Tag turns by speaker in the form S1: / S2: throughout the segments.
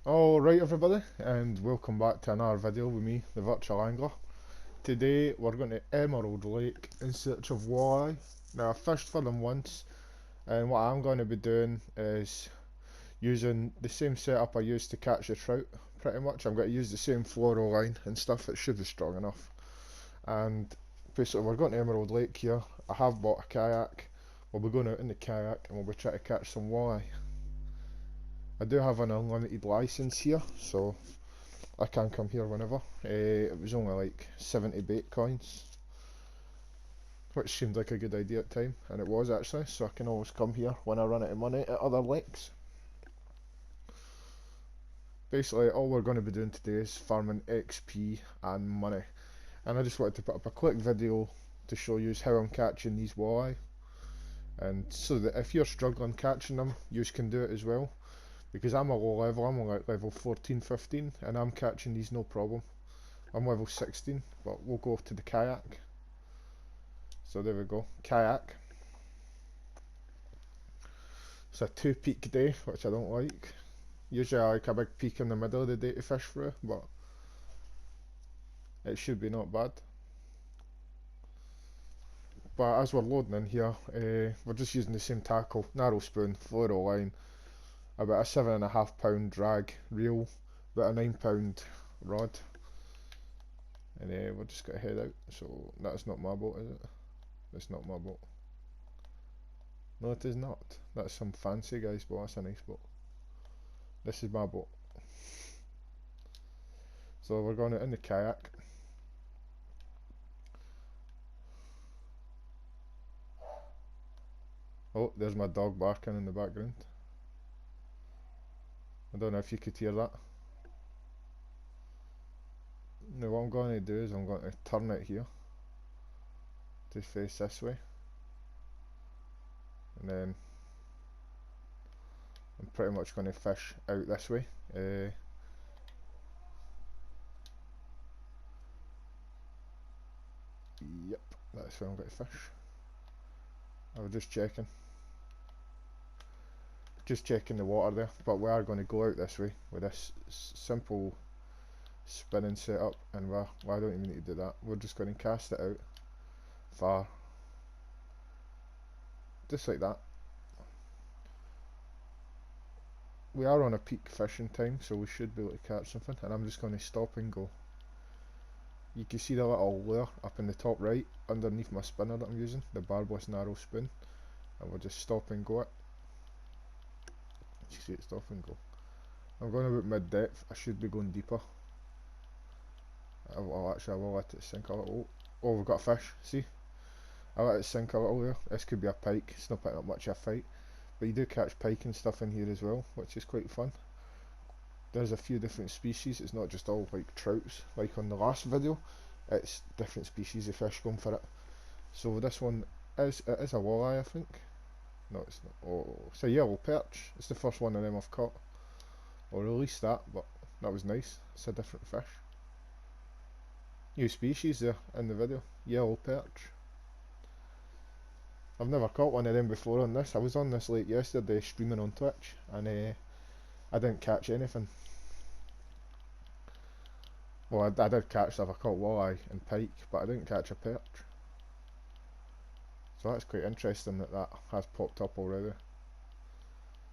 S1: Alright everybody, and welcome back to another video with me, the Virtual Angler. Today we're going to Emerald Lake in search of walleye. Now I fished for them once, and what I'm going to be doing is using the same setup I used to catch the trout, pretty much. I'm going to use the same fluoro line and stuff, it should be strong enough. And basically we're going to Emerald Lake here. I have bought a kayak, we'll be going out in the kayak and we'll be trying to catch some walleye. I do have an unlimited license here, so I can come here whenever. It was only like 70 bait coins, which seemed like a good idea at the time, and it was actually, so I can always come here when I run out of money at other lakes. Basically, all we're going to be doing today is farming XP and money, and I just wanted to put up a quick video to show you how I'm catching these walleye, and so that if you're struggling catching them, you can do it as well. Because I'm a low level, I'm only like level 14, 15, and I'm catching these no problem. I'm level 16, but we'll go to the kayak. So there we go, kayak. It's a 2 peak day, which I don't like. Usually I like a big peak in the middle of the day to fish through, but it should be not bad. But as we're loading in here, we're just using the same tackle, narrow spoon, fluoro line, about a 7.5 pound drag reel, about a 9 pound rod, and we're just going to head out. So that's not my boat, is it? That's not my boat. No, it is not. That's some fancy guy's boat. That's a nice boat. This is my boat. So we're going out in the kayak. Oh, there's my dog barking in the background. I don't know if you could hear that. Now what I'm going to do is I'm going to turn it here to face this way, and then I'm pretty much going to fish out this way. Yep, that's where I'm going to fish. I was just checking the water there, but we are going to go out this way with this simple spinning setup, and well, I don't even need to do that. We're just going to cast it out far, just like that. We are on a peak fishing time, so we should be able to catch something, and I'm just going to stop and go. You can see the little lure up in the top right underneath my spinner that I'm using, the barbless narrow spoon, and we'll just stop and go it. You see it, stop and go. I'm going about mid depth, I should be going deeper. Well, actually I will let it sink a little. Oh, we've got a fish, see? I let it sink a little there. This could be a pike, it's not picking up much of a fight. But you do catch pike and stuff in here as well, which is quite fun. There's a few different species, it's not just all like trouts, like on the last video. It's different species of fish going for it. So this one is a walleye, I think. No, it's not. Oh, it's a yellow perch. It's the first one of them I've caught. I'll release that, but that was nice. It's a different fish. New species there in the video. Yellow perch. I've never caught one of them before on this. I was on this lake yesterday streaming on Twitch, and I didn't catch anything. Well, I did catch stuff. I caught walleye and pike, but I didn't catch a perch. So that's quite interesting that that has popped up already.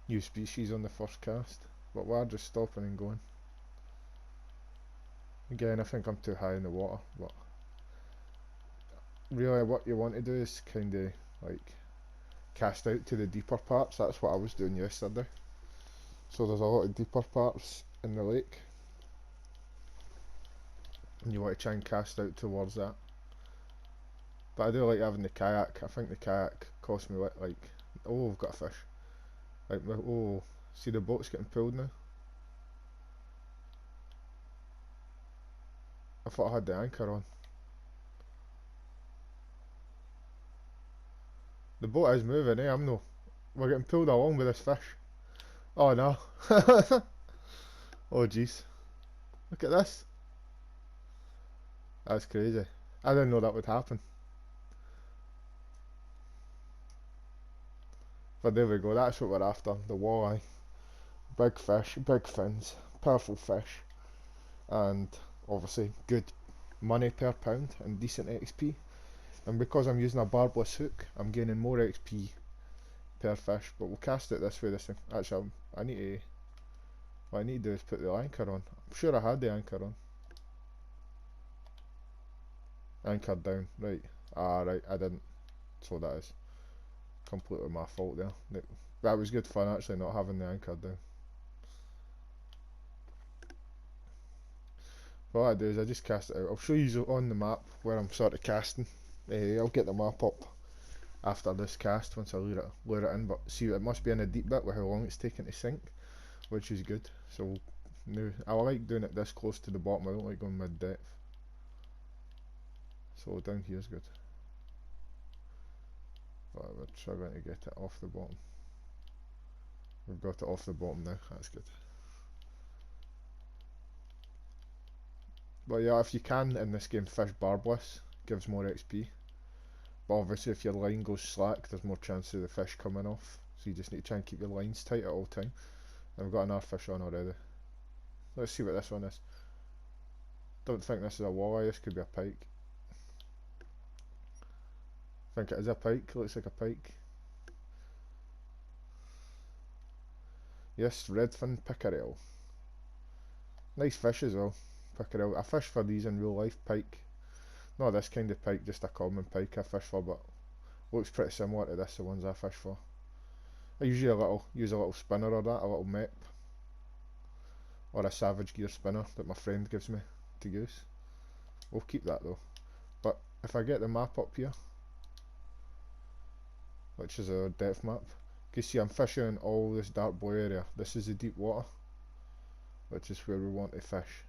S1: New species on the first cast, but we're just stopping and going. Again, I think I'm too high in the water, but really what you want to do is kind of like cast out to the deeper parts. That's what I was doing yesterday. So there's a lot of deeper parts in the lake, and you want to try and cast out towards that. But I do like having the kayak. I think the kayak cost me like, oh, we've got a fish. Like, oh, see the boat's getting pulled now. I thought I had the anchor on. The boat is moving, I'm no. We're getting pulled along with this fish. Oh no. Oh jeez. Look at this. That's crazy. I didn't know that would happen. But there we go, that's what we're after, the walleye. Big fish, big fins, powerful fish, and obviously good money per pound and decent XP. And because I'm using a barbless hook, I'm gaining more XP per fish. But we'll cast it this way. This thing. Actually, I need to. What I need to do is put the anchor on. I'm sure I had the anchor on. Anchor down. Right. Ah, right. I didn't. So that is completely my fault there. That was good fun actually, not having the anchor down. What I do is I just cast it out. I'll show you on the map where I'm sort of casting. I'll get the map up after this cast once I lure it in. But see, it must be in a deep bit with how long it's taking to sink, which is good. So now I like doing it this close to the bottom. I don't like going mid depth. So down here is good. But we're struggling to get it off the bottom. We've got it off the bottom now. That's good. But yeah, if you can in this game fish barbless, gives more XP. But obviously if your line goes slack, there's more chance of the fish coming off. So you just need to try and keep your lines tight at all time. And we've got another fish on already. Let's see what this one is. Don't think this is a walleye, this could be a pike. I think it is a pike, looks like a pike. Yes, redfin pickerel. Nice fish as well, pickerel. I fish for these in real life, pike. Not this kind of pike, just a common pike I fish for, but looks pretty similar to this, the ones I fish for. I usually use a little spinner or that, a little mep. Or a Savage Gear spinner that my friend gives me to use. We'll keep that though. But if I get the map up here, which is a depth map, you can see I'm fishing in all this dark blue area. This is the deep water, which is where we want to fish.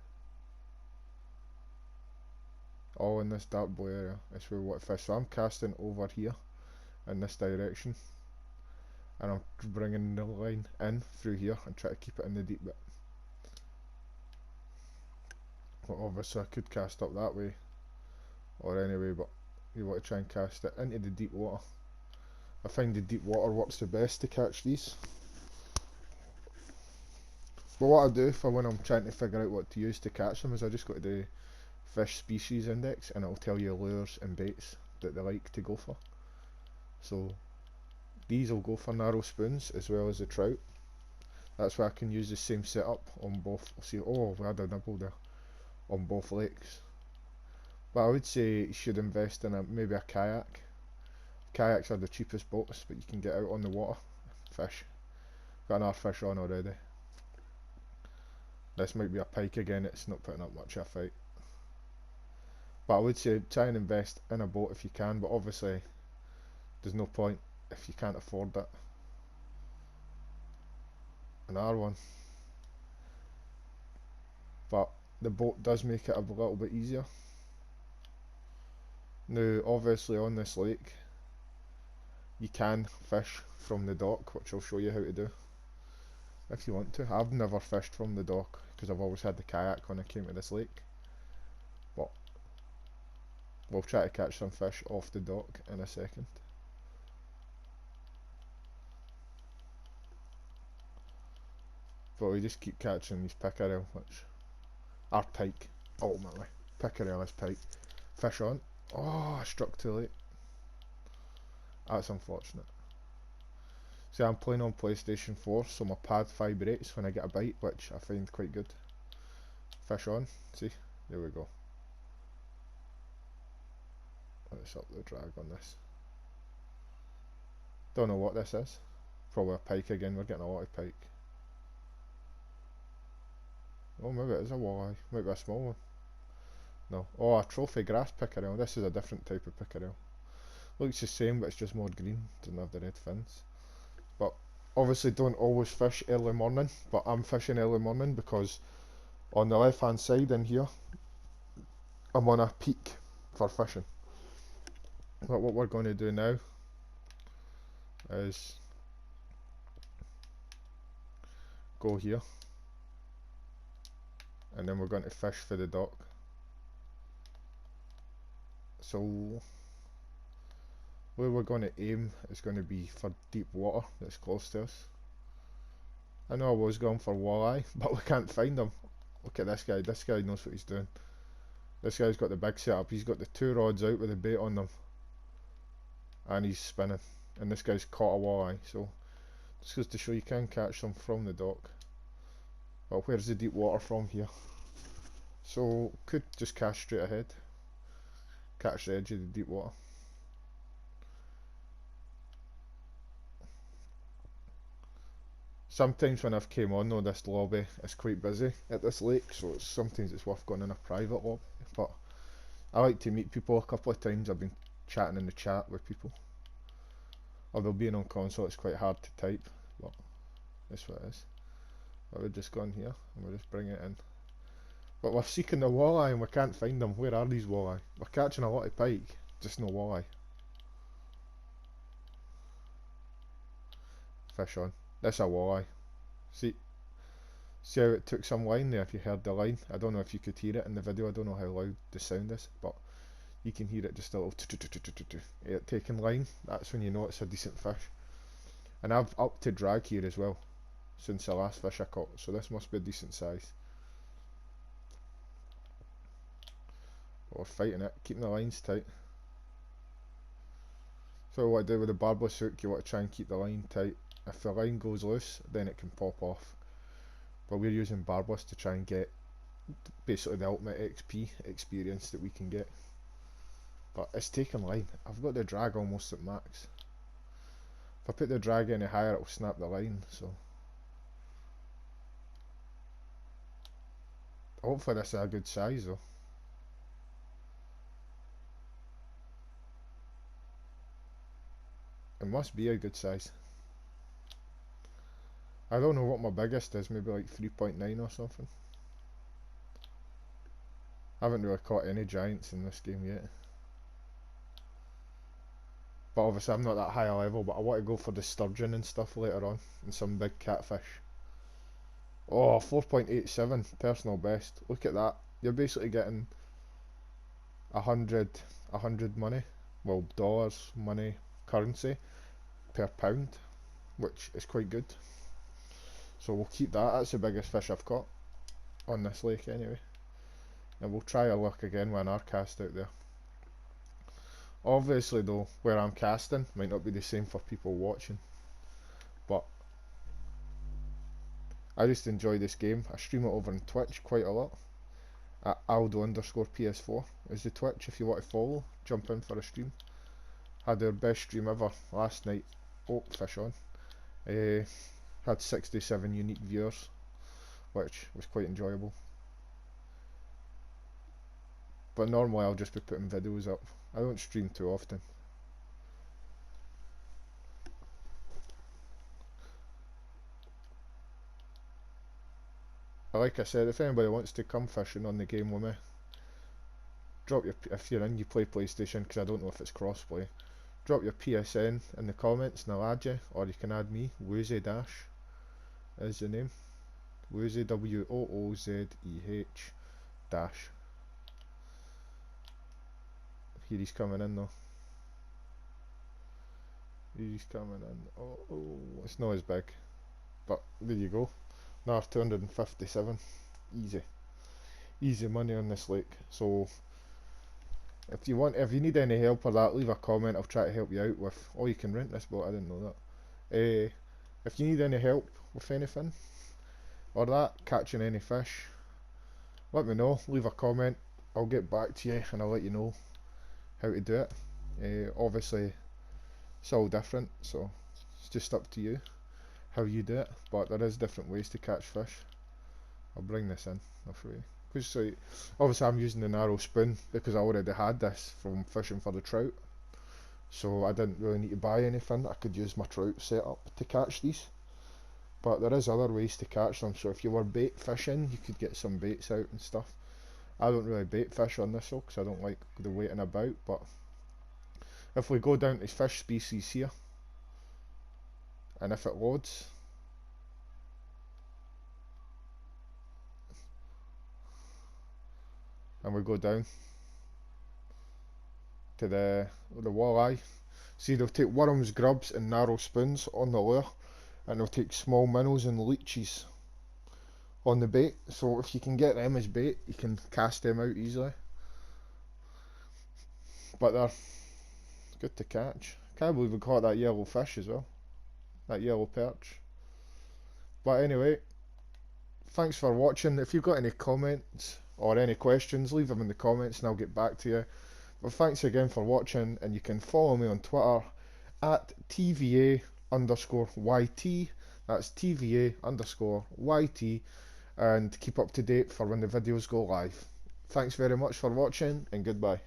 S1: All in this dark blue area is where we want to fish. So I'm casting over here in this direction, and I'm bringing the line in through here and try to keep it in the deep bit. But obviously I could cast up that way or anyway, but you want to try and cast it into the deep water. I find the deep water works the best to catch these. But what I do for when I'm trying to figure out what to use to catch them is I just go to the fish species index and it'll tell you lures and baits that they like to go for. So these will go for narrow spoons as well as the trout. That's why I can use the same setup on both. See, oh, we had a nibble there on both lakes. But I would say you should invest in maybe a kayak. Kayaks are the cheapest boats, but you can get out on the water, fish. Got another fish on already. This might be a pike again, it's not putting up much of a fight. But I would say try and invest in a boat if you can, but obviously there's no point if you can't afford it. Another one. But the boat does make it a little bit easier. Now obviously on this lake you can fish from the dock, which I'll show you how to do if you want to. I've never fished from the dock because I've always had the kayak when I came to this lake, but we'll try to catch some fish off the dock in a second. But we just keep catching these pickerel, which are pike ultimately. Pickerel is pike. Fish on. Oh, I struck too late. That's unfortunate. See, I'm playing on PlayStation 4, so my pad vibrates when I get a bite, which I find quite good. Fish on, see? There we go. Let's up the drag on this. Don't know what this is. Probably a pike again, we're getting a lot of pike. Oh, maybe it is a walleye. Might be a small one. No. Oh, a trophy grass pickerel. This is a different type of pickerel. Looks the same, but it's just more green. Doesn't have the red fins. But obviously don't always fish early morning, but I'm fishing early morning because on the left hand side in here I'm on a peak for fishing. But what we're going to do now is go here and then we're going to fish for the dock. So where we're going to aim is going to be for deep water that's close to us. I know I was going for walleye, but we can't find them. Look at this guy knows what he's doing. This guy's got the big setup, he's got the two rods out with the bait on them. And he's spinning. And this guy's caught a walleye, so just goes to show you can catch them from the dock. Well, where's the deep water from here? So, could just cast straight ahead. Catch the edge of the deep water. Sometimes when I've came on though, this lobby is quite busy at this lake, so sometimes it's worth going in a private lobby. But I like to meet people a couple of times. I've been chatting in the chat with people. Although being on console it's quite hard to type, but that's what it is. But we're just going here and we'll just bring it in. But we're seeking the walleye and we can't find them. Where are these walleye? We're catching a lot of pike, just no walleye. Fish on. That's a walleye. See how it took some line there if you heard the line? I don't know if you could hear it in the video, I don't know how loud the sound is, but you can hear it just a little it taking line. That's when you know it's a decent fish. And I've upped to drag here as well since the last fish I caught, so this must be a decent size. But we're fighting it, keeping the lines tight. So what I do with the barbless hook, you want to try and keep the line tight. If the line goes loose, then it can pop off. But we're using barbless to try and get basically the ultimate XP experience that we can get. But it's taking line. I've got the drag almost at max. If I put the drag any higher, it'll snap the line. So hopefully this is a good size though. It must be a good size. I don't know what my biggest is, maybe like 3.9 or something. I haven't really caught any giants in this game yet. But obviously I'm not that high a level, but I want to go for the sturgeon and stuff later on, and some big catfish. Oh, 4.87, personal best. Look at that. You're basically getting 100 money, well, dollars, money, currency per pound, which is quite good. So we'll keep that. That's the biggest fish I've caught on this lake anyway. And we'll try our luck again with an R cast out there. Obviously though, where I'm casting might not be the same for people watching, but I just enjoy this game. I stream it over on Twitch quite a lot. At Aldo_PS4 is the Twitch if you want to follow. Jump in for a stream. Had our best stream ever last night. Oh, fish on. Had 67 unique viewers, which was quite enjoyable. But normally I'll just be putting videos up. I don't stream too often. Like I said, if anybody wants to come fishing on the game with me, drop your, if you're in, you play PlayStation, because I don't know if it's crossplay, drop your PSN in the comments and I'll add you, or you can add me. Woozy Dash is the name. Woozy, WOOZEH dash. Here he's coming in though. He's coming in. Oh, it's not as big, but there you go. Now 257. Easy money on this lake. So if you need any help or that, leave a comment. I'll try to help you out with. Oh, you can rent this boat. I didn't know that. If you need any help with anything or that, catching any fish, let me know. Leave a comment. I'll get back to you and I'll let you know how to do it. Obviously, it's all different, so it's just up to you how you do it, but there is different ways to catch fish. I'll bring this in, I'll show you. Because obviously I'm using the narrow spoon because I already had this from fishing for the trout, so I didn't really need to buy anything. I could use my trout setup to catch these, but there is other ways to catch them. So if you were bait fishing, you could get some baits out and stuff. I don't really bait fish on this though because I don't like the waiting about, but if we go down to fish species here, and if it loads, and we go down to the walleye, see they'll take worms, grubs and narrow spoons on the lure, and they'll take small minnows and leeches on the bait. So if you can get them as bait, you can cast them out easily. But they're good to catch. Can't believe we caught that yellow fish as well, that yellow perch. But anyway, thanks for watching. If you've got any comments or any questions, leave them in the comments and I'll get back to you. But thanks again for watching, and you can follow me on Twitter at TVA_YT. That's TVA_YT, and keep up to date for when the videos go live. Thanks very much for watching, and goodbye.